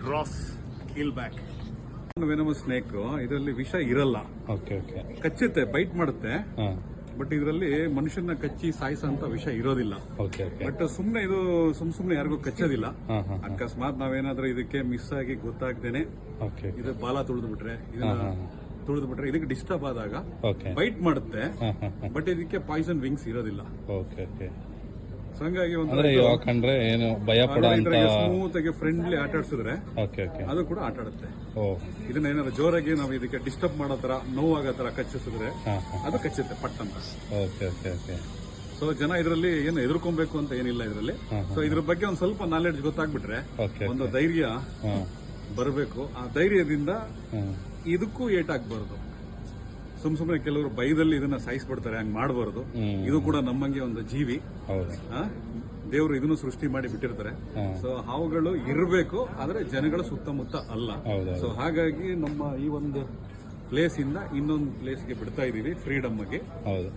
Gross keelback. Venomous snake ಇದರಲ್ಲಿ ವಿಷ ಇರಲ್ಲ. Okay okay. ಕಚ್ಚುತ್ತೆ, ಬೈಟ್ ಮಾಡುತ್ತೆ. ಹಾ. ಬಟ್ ಇದರಲ್ಲಿ ಮನುಷ್ಯನ ಕಚ್ಚಿ ಸಾಯಿಸಂತ ವಿಷ ಇರೋದಿಲ್ಲ. Okay okay. ಬಟ್ ಸುಮ್ನೆ ಇದು ಸುಮ್ನೆ ಯಾರಿಗೂ ಕಚ್ಚೋದಿಲ್ಲ. ಹಾ ಹಾ. ಅಕಸ್ಮಾತ್ ನಾವೇನಾದ್ರೂ ಇದಕ್ಕೆ ಮಿಸ್ ಆಗಿ ಗೊತ್ತಾಗ್ದೇನೆ ಓಕೆ. ಇದು ಬಾಲ ತುಳಿದು ಬಿಟ್ರೆ, ಇದನ್ನ ತುಳಿದು ಬಿಟ್ರೆ ಇದಕ್ಕೆ ಡಿಸ್ಟರ್ಬ್ ಆದಾಗ ಓಕೆ. ಬೈಟ್ ಮಾಡುತ್ತೆ. ಹಾ ಹಾ. ಬಟ್ ಇದಕ್ಕೆ ಪಾಯ್ಸನ್ ವಿಂಗ್ಸ್ ಇರೋದಿಲ್ಲ. Okay okay. ಸೊ ಹಂಗಾಗಿ ಅಂದ್ರೆ ಇವಾಗ ಕಂಡ್ರೆ ಏನು ಭಯ ಪಡೋ ಅಂತ ಸ್ಮೂತ್ ಆಗಿ ಫ್ರೆಂಡ್ಲಿ ಆಟ ಆಡ್ಸಿದ್ರೆ ಓಕೆ ಓಕೆ. ಅದು ಕೂಡ ಆಟ ಆಡುತ್ತೆ. ಓ. ಇದನ್ನ ಏನಾದ್ರು ಜೋರಾಗಿ ನಾವು ಇದಕ್ಕೆ ಡಿಸ್ಟರ್ಬ್ ಮಾಡೋ ತರ, ನೋವಾಗೋ ತರ ಕಚ್ಚಿಸಿದ್ರೆ ಹಾ ಹಾ. ಅದು ಕಚ್ಚುತ್ತೆ ಪಟ್ ಅಂತ. Okay okay okay. ಸೊ ಜನ ಇದರಲ್ಲಿ ಏನು ಎದುರ್ಕೊಬೇಕು ಅಂತ ಏನಿಲ್ಲ ಇದರಲ್ಲಿ. ಸೊ ಇದ್ರ ಬಗ್ಗೆ ಒಂದ್ ಸ್ವಲ್ಪ ನಾಲೆಡ್ಜ್ ಗೊತ್ತಾಗ್ಬಿಟ್ರೆ ಓಕೆ. ಒಂದು ಧೈರ್ಯ ಹಾ ಬರಬೇಕು. ಆ ಧೈರ್ಯದಿಂದ ಹಾ. ಇದಕ್ಕೂ ಏಟಾಗಬಾರ್ದು. ಸುಮ್ನೆ ಕೆಲವರು ಭಯದಲ್ಲಿ ಇದನ್ನ ಸಾಯಿಸ್ಬಿಡ್ತಾರೆ, ಹಂಗ್ ಮಾಡಬಾರ್ದು. ಇದು ಕೂಡ ನಮ್ಮಂಗೆ ಒಂದು ಜೀವಿ. ಹೌದು. ದೇವರು ಇದನ್ನು ಸೃಷ್ಟಿ ಮಾಡಿ ಬಿಟ್ಟಿರ್ತಾರೆ. ಸೊ ಹಾವುಗಳು ಇರಬೇಕು, ಆದ್ರೆ ಜನಗಳ ಸುತ್ತಮುತ್ತ ಅಲ್ಲ. ಸೊ ಹಾಗಾಗಿ ನಮ್ಮ ಈ ಒಂದು ಪ್ಲೇಸ್ ಇಂದ ಇನ್ನೊಂದು ಪ್ಲೇಸ್ಗೆ ಬಿಡ್ತಾ ಇದೀವಿ, ಫ್ರೀಡಮ್ ಆಗಿ. ಹೌದು.